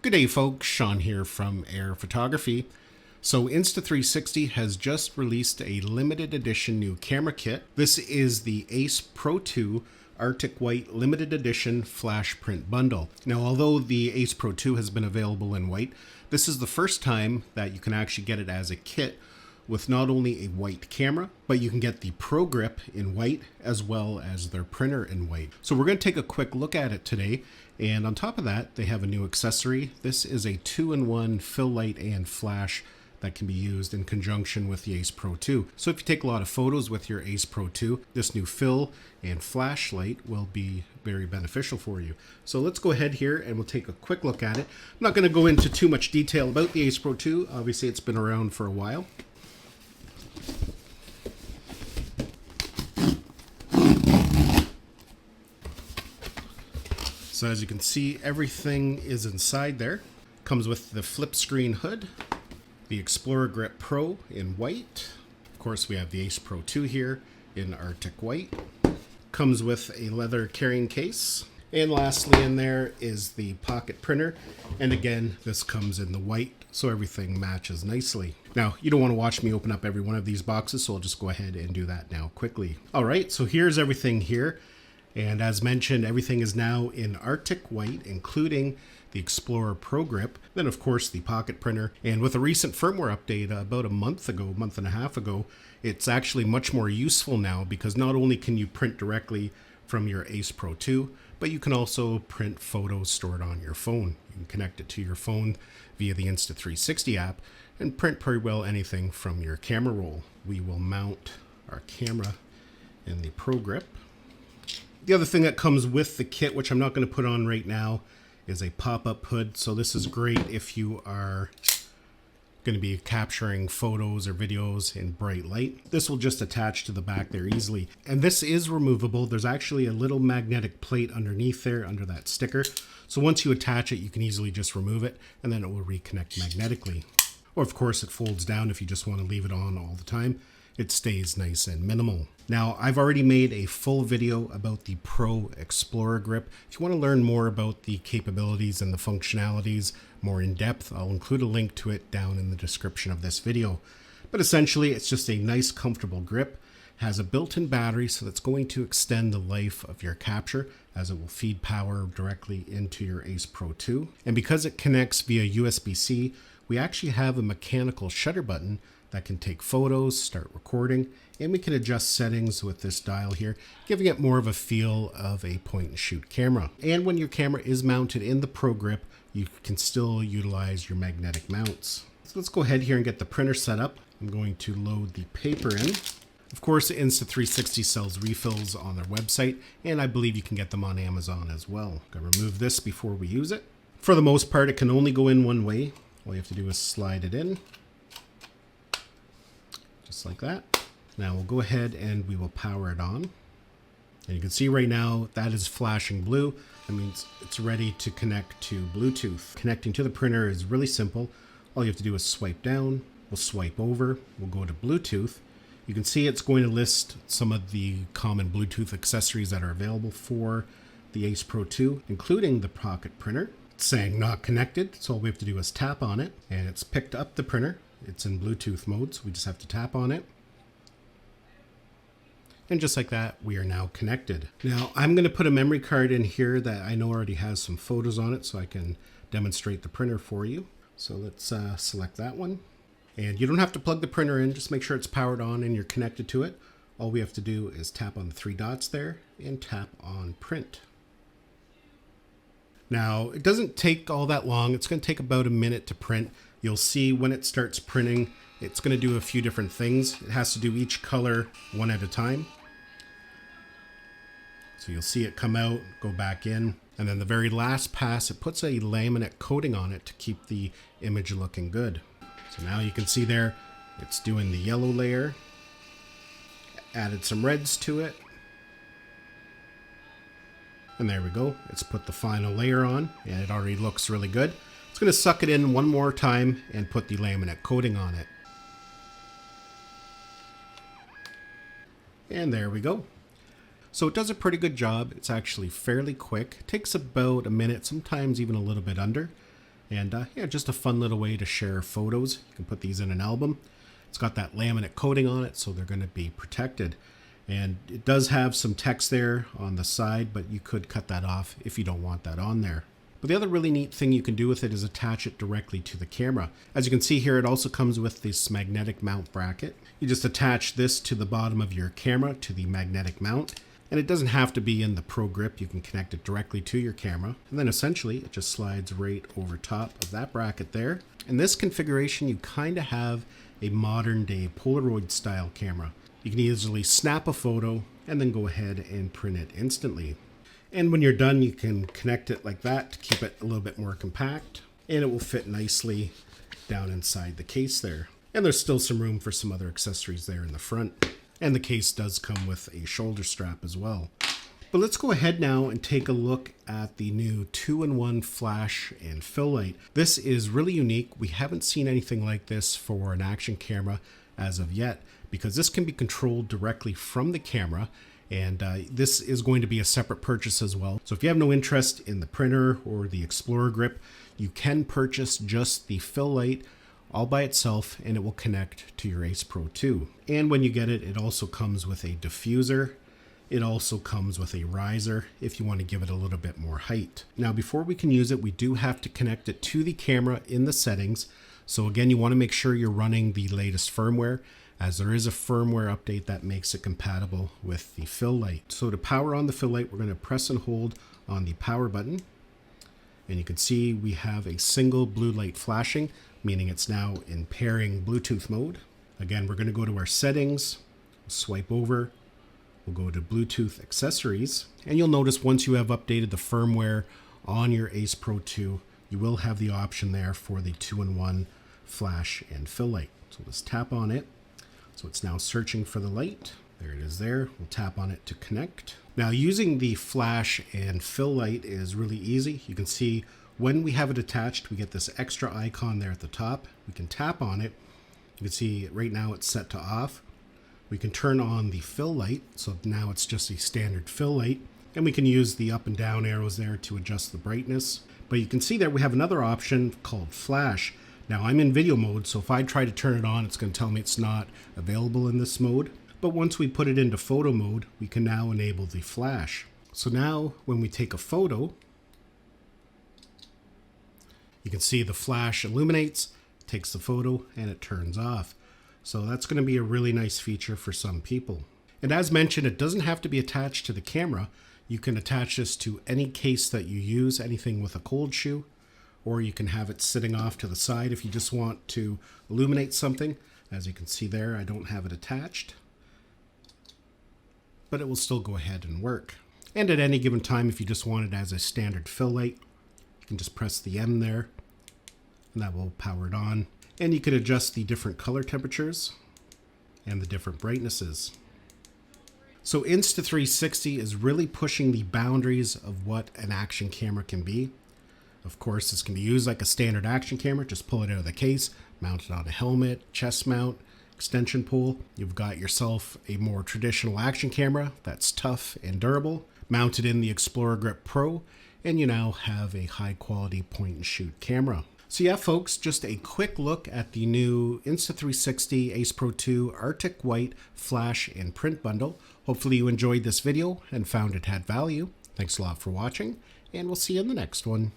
Good day folks, Sean here from Air Photography. So Insta360 has just released a limited edition new camera kit. This is the Ace Pro 2 Arctic White limited edition flash print bundle. Now although the Ace Pro 2 has been available in white, this is the first time that you can actually get it as a kit with not only a white camera, but you can get the ProGrip in white as well as their printer in white. So we're going to take a quick look at it today. And on top of that, they have a new accessory. This is a 2-in-1 fill light and flash that can be used in conjunction with the Ace Pro 2. So if you take a lot of photos with your Ace Pro 2, this new fill and flashlight will be very beneficial for you. So let's go ahead here and we'll take a quick look at it. I'm not going to go into too much detail about the Ace Pro 2. Obviously, it's been around for a while. So as you can see, everything is inside there. Comes with the flip screen hood, the Explorer Grip Pro in white. Of course, we have the Ace Pro 2 here in Arctic White. Comes with a leather carrying case. And lastly in there is the pocket printer. And again, this comes in the white, so everything matches nicely. Now, you don't want to watch me open up every one of these boxes, so I'll just go ahead and do that now quickly. All right, so here's everything here. And as mentioned, everything is now in Arctic White, including the Explorer ProGrip, then of course the pocket printer. And with a recent firmware update about a month and a half ago, it's actually much more useful now because not only can you print directly from your Ace Pro 2, but you can also print photos stored on your phone. You can connect it to your phone via the Insta360 app and print pretty well anything from your camera roll. We will mount our camera in the ProGrip. The other thing that comes with the kit, which I'm not going to put on right now, is a pop-up hood. So this is great if you are going to be capturing photos or videos in bright light. This will just attach to the back there easily. And this is removable. There's actually a little magnetic plate underneath there, under that sticker. So once you attach it, you can easily just remove it, and then it will reconnect magnetically. Or of course, it folds down if you just want to leave it on all the time. It stays nice and minimal. Now, I've already made a full video about the Pro Explorer Grip. If you want to learn more about the capabilities and the functionalities more in depth, I'll include a link to it down in the description of this video. But essentially, it's just a nice, comfortable grip. It has a built-in battery, so that's going to extend the life of your capture as it will feed power directly into your Ace Pro 2. And because it connects via USB-C, we actually have a mechanical shutter button that can take photos, start recording, and we can adjust settings with this dial here, giving it more of a feel of a point-and-shoot camera. And when your camera is mounted in the ProGrip, you can still utilize your magnetic mounts. So let's go ahead here and get the printer set up. I'm going to load the paper in. Of course, Insta360 sells refills on their website, and I believe you can get them on Amazon as well. I'm going to remove this before we use it. For the most part, it can only go in one way. All you have to do is slide it in. Just like that. Now we'll go ahead and we will power it on. And you can see right now that is flashing blue. That means it's ready to connect to Bluetooth. Connecting to the printer is really simple. All you have to do is swipe down. We'll swipe over. We'll go to Bluetooth. You can see it's going to list some of the common Bluetooth accessories that are available for the Ace Pro 2, including the pocket printer. It's saying not connected, so all we have to do is tap on it, and it's picked up the printer. It's in Bluetooth mode, so we just have to tap on it. And just like that, we are now connected. Now, I'm going to put a memory card in here that I know already has some photos on it, so I can demonstrate the printer for you. So let's select that one. And you don't have to plug the printer in, just make sure it's powered on and you're connected to it. All we have to do is tap on the three dots there and tap on print. Now, it doesn't take all that long. It's going to take about a minute to print. You'll see when it starts printing, it's going to do a few different things. It has to do each color one at a time. So you'll see it come out, go back in, and then the very last pass, it puts a laminate coating on it to keep the image looking good. So now you can see there, it's doing the yellow layer, added some reds to it, and there we go. It's put the final layer on, and it already looks really good. It's going to suck it in one more time and put the laminate coating on it. And there we go. So it does a pretty good job. It's actually fairly quick. It takes about a minute, sometimes even a little bit under. And yeah, just a fun little way to share photos. You can put these in an album. It's got that laminate coating on it, so they're going to be protected. And it does have some text there on the side, but you could cut that off if you don't want that on there. But the other really neat thing you can do with it is attach it directly to the camera. As you can see here, it also comes with this magnetic mount bracket. You just attach this to the bottom of your camera to the magnetic mount. And it doesn't have to be in the ProGrip. You can connect it directly to your camera. And then essentially it just slides right over top of that bracket there. In this configuration, you kind of have a modern day Polaroid style camera. You can easily snap a photo and then go ahead and print it instantly. And when you're done, you can connect it like that to keep it a little bit more compact. And it will fit nicely down inside the case there. And there's still some room for some other accessories there in the front. And the case does come with a shoulder strap as well. But let's go ahead now and take a look at the new 2-in-1 flash and fill light. This is really unique. We haven't seen anything like this for an action camera as of yet, because this can be controlled directly from the camera. And this is going to be a separate purchase as well. So if you have no interest in the printer or the Explorer grip, you can purchase just the fill light all by itself, and it will connect to your Ace Pro 2. And when you get it, it also comes with a diffuser. It also comes with a riser if you want to give it a little bit more height. Now, before we can use it, we do have to connect it to the camera in the settings. So again, you want to make sure you're running the latest firmware, as there is a firmware update that makes it compatible with the fill light. So to power on the fill light, we're going to press and hold on the power button. And you can see we have a single blue light flashing, meaning it's now in pairing Bluetooth mode. Again, we're going to go to our settings, swipe over, we'll go to Bluetooth accessories, and you'll notice once you have updated the firmware on your Ace Pro 2, you will have the option there for the 2-in-1 flash and fill light. So let's tap on it. So it's now searching for the light. There it is there. We'll tap on it to connect. Now, using the flash and fill light is really easy. You can see when we have it attached, we get this extra icon there at the top. We can tap on it. You can see right now it's set to off. We can turn on the fill light. So now it's just a standard fill light. And we can use the up and down arrows there to adjust the brightness. But you can see there we have another option called flash. Now I'm in video mode, so if I try to turn it on, it's going to tell me it's not available in this mode. But once we put it into photo mode, we can now enable the flash. So now when we take a photo, you can see the flash illuminates, takes the photo, and it turns off. So that's going to be a really nice feature for some people. And as mentioned, it doesn't have to be attached to the camera. You can attach this to any case that you use, anything with a cold shoe, or you can have it sitting off to the side if you just want to illuminate something. As you can see there, I don't have it attached, but it will still go ahead and work. And at any given time, if you just want it as a standard fill light, you can just press the M there, and that will power it on. And you can adjust the different color temperatures and the different brightnesses. So Insta360 is really pushing the boundaries of what an action camera can be. Of course, this can be used like a standard action camera. Just pull it out of the case, mount it on a helmet, chest mount, extension pole. You've got yourself a more traditional action camera that's tough and durable, mounted in the Explorer Grip Pro, and you now have a high quality point and shoot camera. So yeah, folks, just a quick look at the new Insta360 Ace Pro 2 Arctic White Flash and Print Bundle. Hopefully you enjoyed this video and found it had value. Thanks a lot for watching, and we'll see you in the next one.